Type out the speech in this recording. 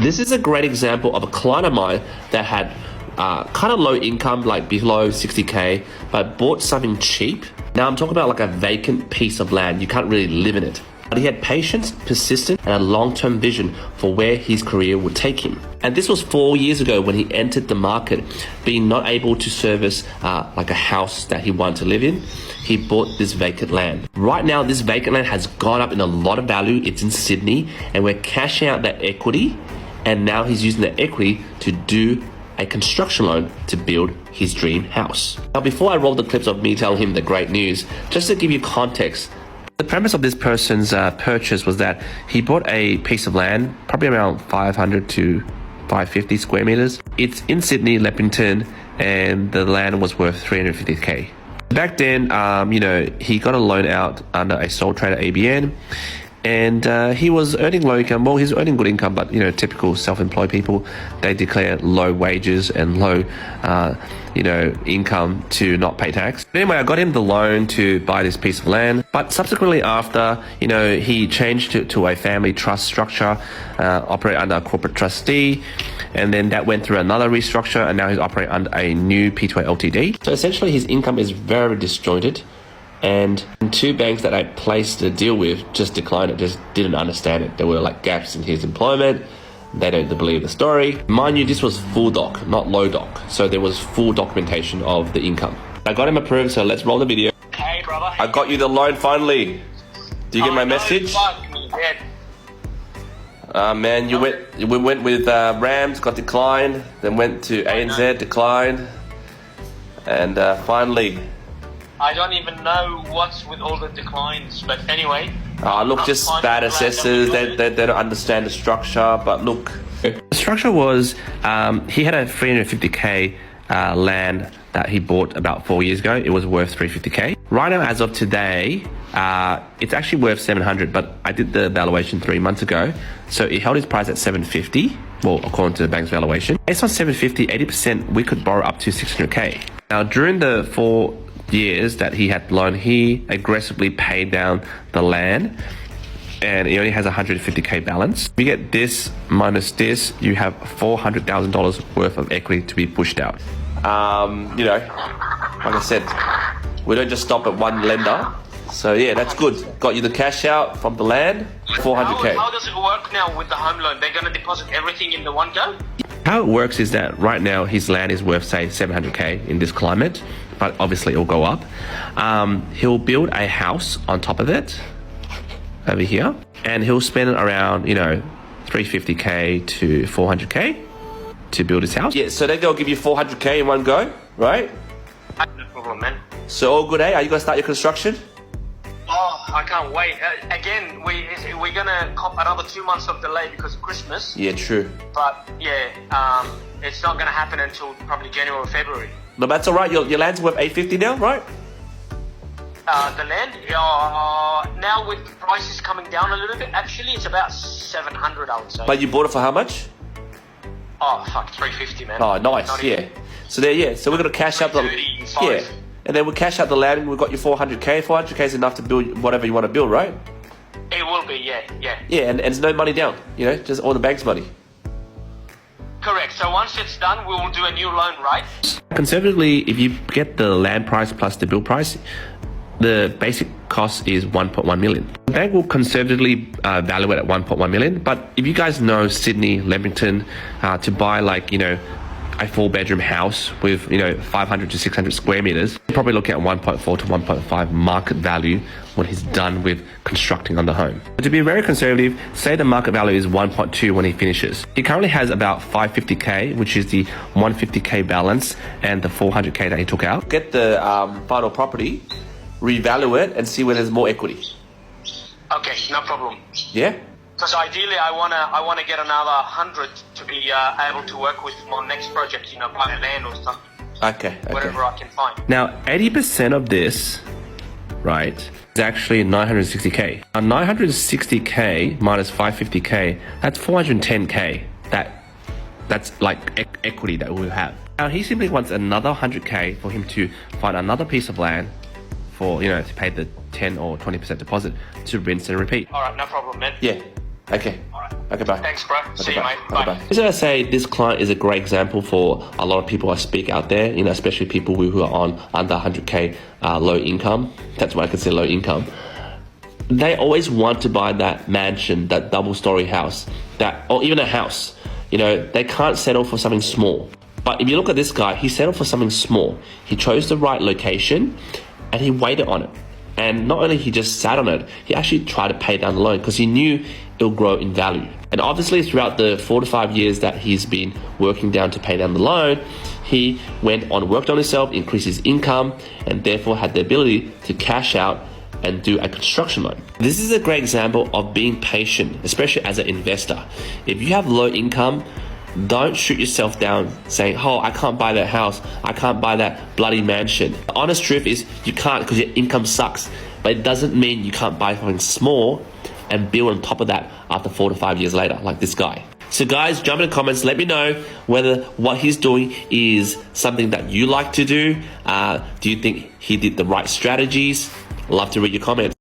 This is a great example of a client of mine that had kind of low income, like below 60K, but bought something cheap. Now I'm talking about like a vacant piece of land. You can't really live in it. But he had patience, persistence, and a long-term vision for where his career would take him. And this was 4 years ago when he entered the market, being not able to service like a house that he wanted to live in. He bought this vacant land. Right now, this vacant land has gone up in a lot of value. It's in Sydney, and we're cashing out that equity. And now he's using that equity to do a construction loan to build his dream house. Now, before I roll the clips of me telling him the great news, just to give you context, the premise of this person's purchase was that he bought a piece of land, probably around 500 to 550 square meters. It's in Sydney, Leppington, and the land was worth 350K. Back then, he got a loan out under a sole trader ABN, and he was earning low income. Well, he's earning good income, but typical self-employed people, they declare low wages and low income to not pay tax. Anyway, I got him the loan to buy this piece of land, but subsequently after, he changed to a family trust structure, operate under a corporate trustee, and then that went through another restructure, and now he's operating under a new P2A LTD. So essentially his income is very disjointed, and two banks that I placed the deal with just declined it, just didn't understand it. There were like gaps in his employment. They don't believe the story. Mind you, this was full doc, not low doc. So there was full documentation of the income. I got him approved, so let's roll the video. Hey, brother. I got you the loan finally. Do you get my message? Man, we went with Rams, got declined, then went to ANZ, declined, and finally. I don't even know what's with all the declines, but anyway. Look, just bad assessors, they don't understand the structure, but look. The structure was, he had a 350K land that he bought about 4 years ago. It was worth 350K. Right now, as of today, it's actually worth 700, but I did the valuation 3 months ago. So it held his price at 750, well, according to the bank's valuation. Based on 750, 80%, we could borrow up to 600K. Now, during the 4 years that he had loan, he aggressively paid down the land, and he only has 150K balance. If you get this minus this, you have $400,000 worth of equity to be pushed out. Like I said, we don't just stop at one lender. So yeah, that's good. Got you the cash out from the land, 400K. How does it work now with the home loan? They're going to deposit everything in the one go? How it works is that right now his land is worth, say, 700K in this climate, but obviously it'll go up. He'll build a house on top of it over here, and he'll spend around 350K to 400K to build his house. Yeah, so then they'll give you 400K in one go, right? No problem, man. So all good, eh? Are you gonna start your construction? Oh, I can't wait. Again, we're gonna cop another 2 months of delay because of Christmas. Yeah, true. But yeah, it's not gonna happen until probably January or February. No, that's all right. Your land's worth 850 now, right? The land, now with prices coming down a little bit, actually it's about 700, I would say. But you bought it for how much? Oh, fuck, 350, man. Oh, nice. Not yeah. even. So there, yeah. So we're gonna cash out the 335. yeah, and then we'll cash out the land, and we've got your 400K. 400K is enough to build whatever you want to build, right? It will be, yeah. Yeah, and there's no money down. Just all the bank's money. Correct. So once it's done, we will do a new loan, right? Conservatively, if you get the land price plus the build price, the basic cost is 1.1 million. The bank will conservatively value it at 1.1 million. But if you guys know Sydney, Leppington, to buy like, a 4-bedroom house with, 500 to 600 square meters, you're probably looking at 1.4 to 1.5 market value when he's done with constructing on the home. But to be very conservative, say the market value is 1.2 when he finishes. He currently has about 550K, which is the 150K balance and the 400K that he took out. Get the final property, revalue it, and see where there's more equity. Okay, no problem. Yeah? Because ideally, I wanna get another 100 to be able to work with my next project. Buy land or something. Okay. Whatever I can find. Now, 80% of this, right, is actually 960K. Now, 960K minus 550K, that's 410K. That's like equity that we'll have. Now, he simply wants another 100K for him to find another piece of land for, to pay the 10 or 20% deposit to rinse and repeat. All right, no problem, man. Yeah. Okay. All right. Okay, bye. Thanks, bro. See you, mate. Okay, Bye. As I say, this client is a great example for a lot of people I speak out there, especially people who are on under 100K low income. That's what I consider low income. They always want to buy that mansion, that double-story house, or even a house. They can't settle for something small. But if you look at this guy, he settled for something small. He chose the right location and he waited on it. And not only he just sat on it, he actually tried to pay down the loan because he knew it'll grow in value. And obviously throughout the 4 to 5 years that he's been working down to pay down the loan, he worked on himself, increased his income, and therefore had the ability to cash out and do a construction loan. This is a great example of being patient, especially as an investor. If you have low income, don't shoot yourself down saying, oh, I can't buy that house, I can't buy that bloody mansion. The honest truth is you can't because your income sucks, but it doesn't mean you can't buy something small and build on top of that after 4 to 5 years later, like this guy. So guys, jump in the comments, let me know whether what he's doing is something that you like to do. Do you think he did the right strategies? Love to read your comments.